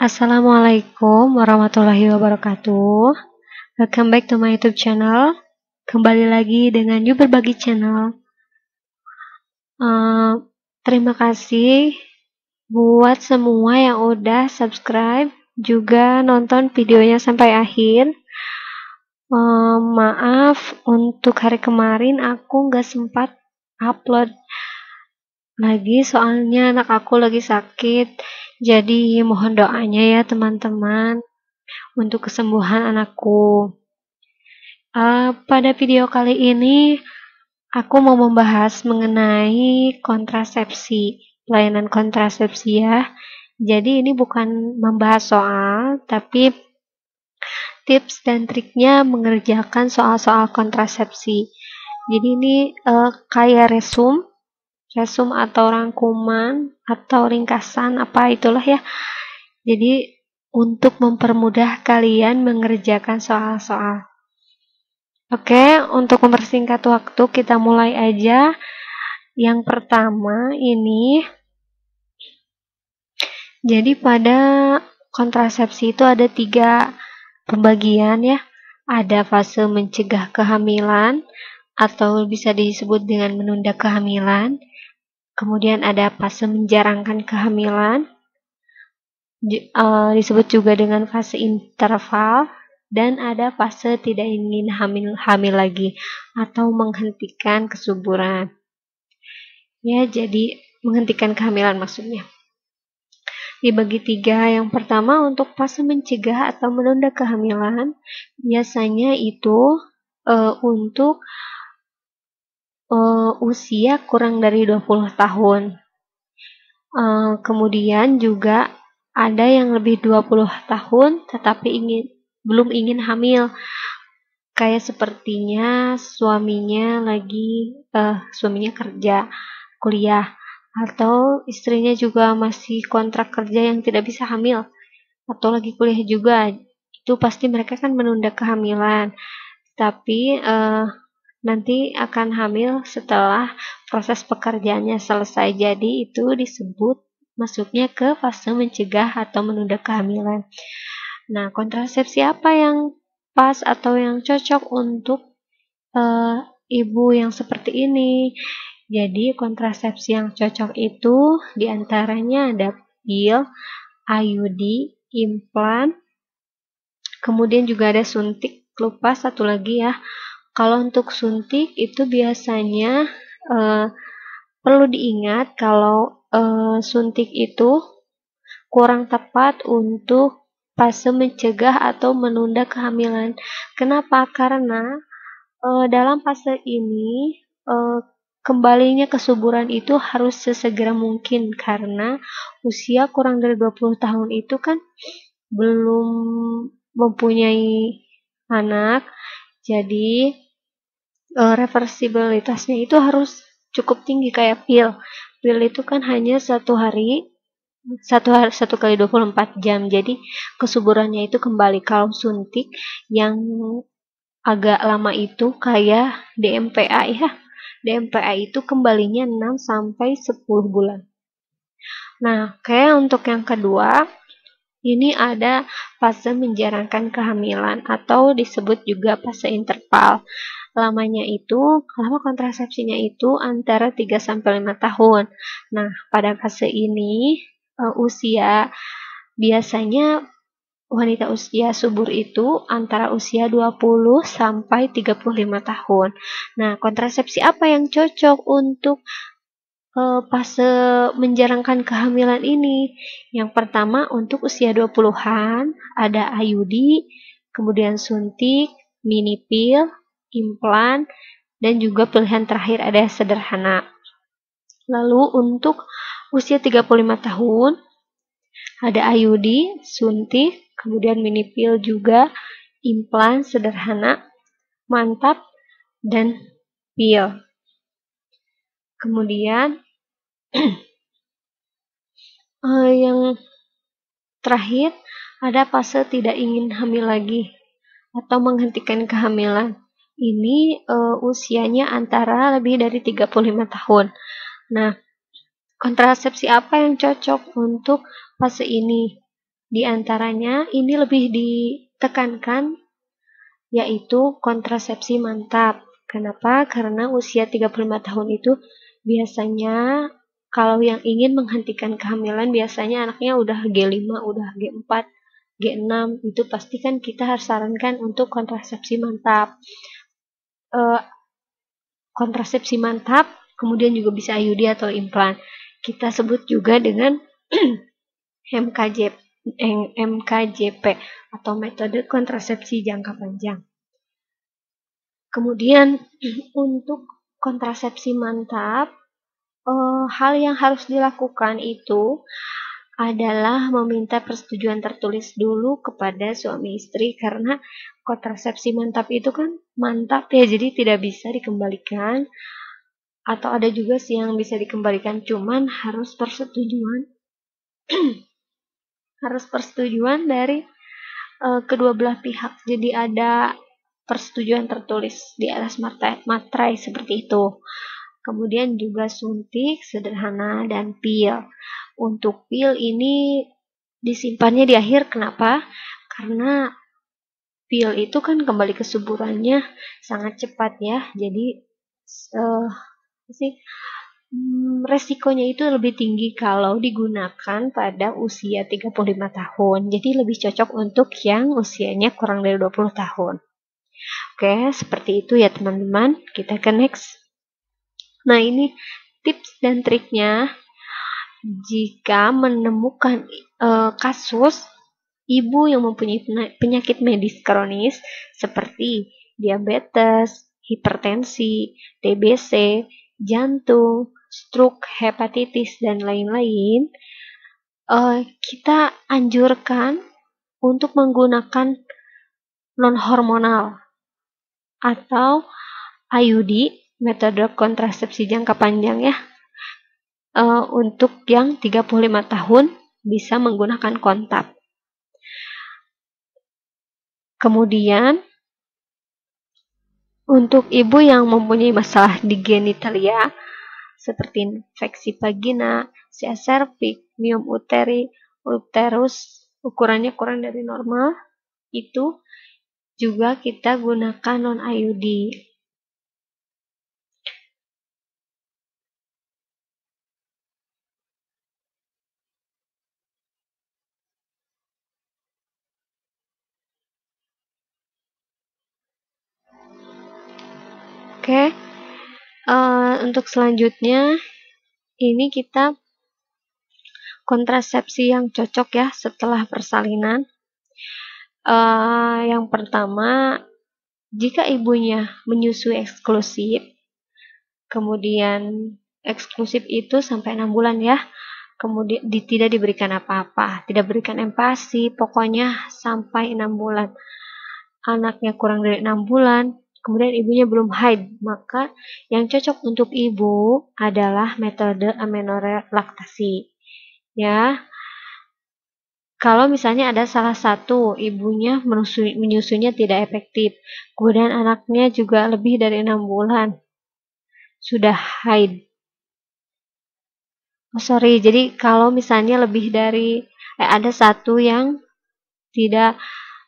Assalamualaikum warahmatullahi wabarakatuh. Welcome back to my YouTube channel. Kembali lagi dengan You Berbagi Channel. Terima kasih buat semua yang udah subscribe, juga nonton videonya sampai akhir. Maaf untuk hari kemarin aku nggak sempat upload lagi, soalnya anak aku lagi sakit. Jadi mohon doanya ya teman-teman untuk kesembuhan anakku. Pada video kali ini aku mau membahas mengenai kontrasepsi, pelayanan kontrasepsi ya. Jadi ini bukan membahas soal, tapi tips dan triknya mengerjakan soal-soal kontrasepsi. Jadi ini kayak resume atau rangkuman atau ringkasan apa itulah ya. Jadi untuk mempermudah kalian mengerjakan soal-soal. Oke, untuk mempersingkat waktu kita mulai aja. Yang pertama ini, jadi pada kontrasepsi itu ada 3 pembagian ya. Ada fase mencegah kehamilan atau bisa disebut dengan menunda kehamilan. Kemudian ada fase menjarangkan kehamilan, disebut juga dengan fase interval, dan ada fase tidak ingin hamil lagi atau menghentikan kesuburan. Ya, jadi menghentikan kehamilan maksudnya. Dibagi 3. Yang pertama untuk fase mencegah atau menunda kehamilan, biasanya itu untuk usia kurang dari 20 tahun. Kemudian juga ada yang lebih 20 tahun tetapi belum ingin hamil. Kayak sepertinya suaminya kerja, kuliah, atau istrinya juga masih kontrak kerja yang tidak bisa hamil, atau lagi kuliah juga. Itu pasti mereka kan menunda kehamilan. Tapi nanti akan hamil setelah proses pekerjaannya selesai. Jadi itu disebut masuknya ke fase mencegah atau menunda kehamilan. Nah, kontrasepsi apa yang pas atau yang cocok untuk ibu yang seperti ini? Jadi kontrasepsi yang cocok itu diantaranya ada pil, IUD, implan, kemudian juga ada suntik. Lupa satu lagi ya. Kalau untuk suntik itu biasanya perlu diingat kalau suntik itu kurang tepat untuk fase mencegah atau menunda kehamilan. Kenapa? Karena dalam fase ini kembalinya kesuburan itu harus sesegera mungkin, karena usia kurang dari 20 tahun itu kan belum mempunyai anak. Jadi reversibilitasnya itu harus cukup tinggi. Kayak pil itu kan hanya satu kali 24 jam, jadi kesuburannya itu kembali. Kalau suntik yang agak lama itu kayak DMPA ya, DMPA itu kembalinya 6 sampai 10 bulan. Nah, kayak untuk yang kedua ini ada fase menjarangkan kehamilan atau disebut juga fase interval. Lama kontrasepsinya itu antara 3 sampai 5 tahun. Nah, pada fase ini usia biasanya wanita usia subur itu antara usia 20 sampai 35 tahun. Nah, kontrasepsi apa yang cocok untuk fase menjarangkan kehamilan ini? Yang pertama untuk usia 20-an ada IUD, kemudian suntik, mini pil, implan, dan juga pilihan terakhir ada sederhana. Lalu untuk usia 35 tahun ada IUD, suntik, kemudian mini pil juga, implan sederhana, mantap, dan pil. Kemudian yang terakhir ada fase tidak ingin hamil lagi atau menghentikan kehamilan. Ini usianya antara lebih dari 35 tahun. Nah, kontrasepsi apa yang cocok untuk fase ini? Di antaranya ini lebih ditekankan yaitu kontrasepsi mantap. Kenapa? Karena usia 35 tahun itu biasanya kalau yang ingin menghentikan kehamilan biasanya anaknya udah G5, udah G4, G6, itu pasti kan kita harus sarankan untuk kontrasepsi mantap. Kontrasepsi mantap, kemudian juga bisa IUD atau implan. Kita sebut juga dengan MKJP atau metode kontrasepsi jangka panjang. Kemudian untuk kontrasepsi mantap, hal yang harus dilakukan itu adalah meminta persetujuan tertulis dulu kepada suami istri, karena kontrasepsi mantap itu kan mantap ya, jadi tidak bisa dikembalikan, atau ada juga sih yang bisa dikembalikan, cuman harus persetujuan dari kedua belah pihak. Jadi ada persetujuan tertulis di atas materai seperti itu. Kemudian juga suntik sederhana dan pil. Untuk pil ini disimpannya di akhir, kenapa? Karena pil itu kan kembali kesuburannya sangat cepat ya. Jadi resikonya itu lebih tinggi kalau digunakan pada usia 35 tahun. Jadi lebih cocok untuk yang usianya kurang dari 20 tahun. Oke, seperti itu ya teman-teman. Kita ke next. Nah, ini tips dan triknya jika menemukan kasus ibu yang mempunyai penyakit medis kronis seperti diabetes, hipertensi, TBC, jantung, stroke, hepatitis, dan lain-lain, kita anjurkan untuk menggunakan non-hormonal atau IUD, metode kontrasepsi jangka panjang ya. Untuk yang 35 tahun bisa menggunakan kontak. Kemudian untuk ibu yang mempunyai masalah di genitalia seperti infeksi vagina, cia cervix, miom uterus ukurannya kurang dari normal, itu juga kita gunakan non-IUD. Oke, untuk selanjutnya ini kita kontrasepsi yang cocok ya setelah persalinan. Yang pertama, jika ibunya menyusui eksklusif, kemudian eksklusif itu sampai 6 bulan ya, kemudian tidak diberikan apa-apa, tidak berikan empasi, pokoknya sampai 6 bulan. Anaknya kurang dari 6 bulan, kemudian ibunya belum haid, maka yang cocok untuk ibu adalah metode amenorrhea laktasi. Ya, kalau misalnya ada salah satu ibunya menyusunya tidak efektif, kemudian anaknya juga lebih dari 6 bulan sudah haid. Jadi kalau misalnya lebih dari ada satu yang tidak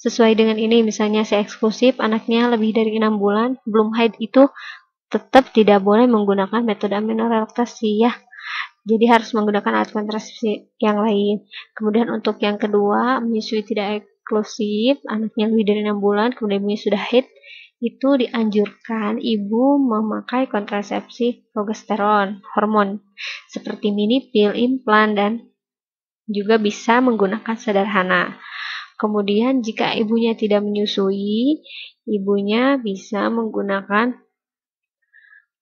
sesuai dengan ini, misalnya si eksklusif, anaknya lebih dari 6 bulan, belum haid, itu tetap tidak boleh menggunakan metode amenorrhea laktasi ya. Jadi harus menggunakan alat kontrasepsi yang lain. Kemudian untuk yang kedua, menyusui tidak eksklusif, anaknya lebih dari 6 bulan, kemudian ibunya sudah haid, itu dianjurkan ibu memakai kontrasepsi progesteron, hormon, seperti mini pil, implan, dan juga bisa menggunakan sederhana. Kemudian jika ibunya tidak menyusui, ibunya bisa menggunakan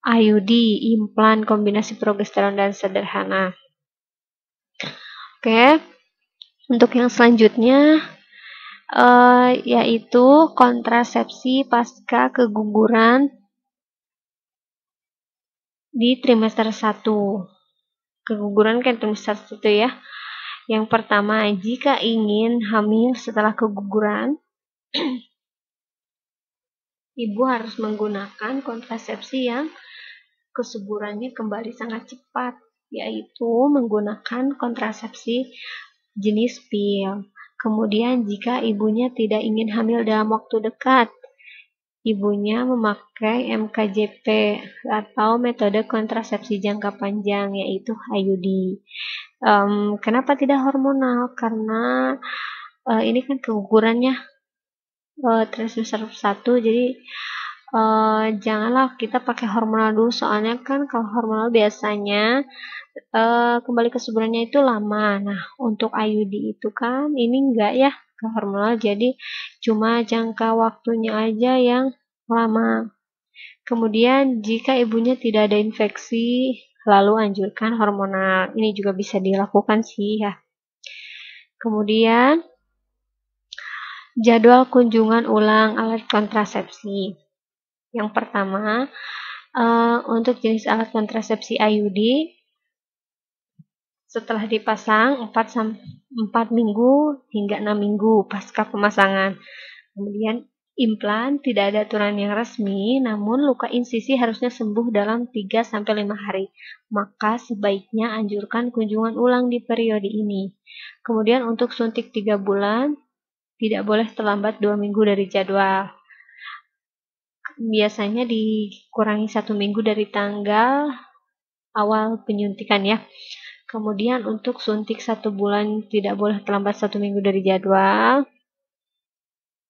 IUD, implan, kombinasi progesteron dan sederhana. Oke, untuk yang selanjutnya yaitu kontrasepsi pasca keguguran di trimester 1. Keguguran kan trimester 1 ya. Yang pertama, jika ingin hamil setelah keguguran, ibu harus menggunakan kontrasepsi yang kesuburannya kembali sangat cepat, yaitu menggunakan kontrasepsi jenis pil. Kemudian jika ibunya tidak ingin hamil dalam waktu dekat, ibunya memakai MKJP atau metode kontrasepsi jangka panjang, yaitu IUD. Kenapa tidak hormonal? Karena ini kan kegugurannya trimester 1, jadi janganlah kita pakai hormonal dulu, soalnya kan kalau hormonal biasanya kembali kesuburannya itu lama. Nah, untuk IUD itu kan ini enggak ya ke hormonal, jadi cuma jangka waktunya aja yang lama. Kemudian jika ibunya tidak ada infeksi, lalu anjurkan hormonal. Ini juga bisa dilakukan sih ya. Kemudian jadwal kunjungan ulang alat kontrasepsi. Yang pertama, untuk jenis alat kontrasepsi IUD, setelah dipasang 4 minggu hingga 6 minggu pasca pemasangan. Kemudian implan tidak ada aturan yang resmi, namun luka insisi harusnya sembuh dalam 3-5 hari. Maka sebaiknya anjurkan kunjungan ulang di periode ini. Kemudian untuk suntik 3 bulan, tidak boleh terlambat 2 minggu dari jadwal. Biasanya dikurangi 1 minggu dari tanggal awal penyuntikan ya. Kemudian untuk suntik 1 bulan tidak boleh terlambat 1 minggu dari jadwal.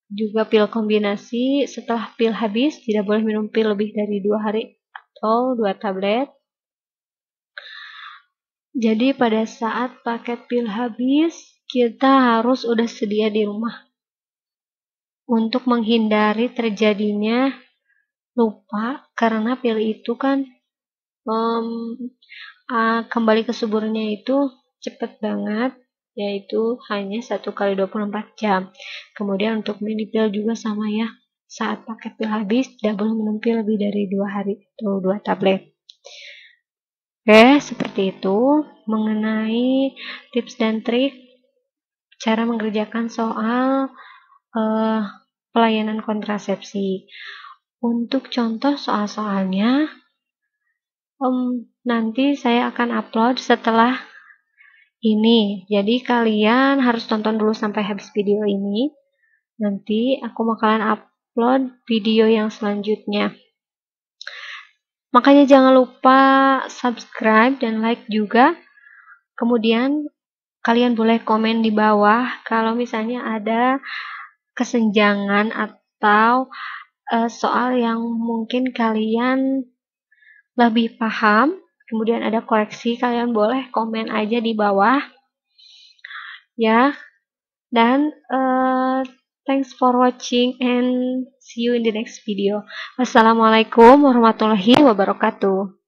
Juga pil kombinasi, setelah pil habis tidak boleh minum pil lebih dari 2 hari atau 2 tablet. Jadi pada saat paket pil habis, kita harus udah sedia di rumah. Untuk menghindari terjadinya lupa, karena pil itu kan kembali kesuburannya itu cepet banget, yaitu hanya 1 kali 24 jam. Kemudian untuk minipil juga sama ya, saat paket pil habis tidak boleh minum pil lebih dari 2 hari atau 2 tablet. Oke, seperti itu mengenai tips dan trik cara mengerjakan soal pelayanan kontrasepsi. Untuk contoh soal-soalnya nanti saya akan upload setelah ini. Jadi kalian harus tonton dulu sampai habis video ini. Nanti aku bakalan upload video yang selanjutnya. Makanya jangan lupa subscribe dan like juga. Kemudian kalian boleh komen di bawah kalau misalnya ada kesenjangan atau soal yang mungkin kalian lebih paham. Kemudian ada koreksi, kalian boleh komen aja di bawah ya. Dan thanks for watching and see you in the next video. Wassalamualaikum warahmatullahi wabarakatuh.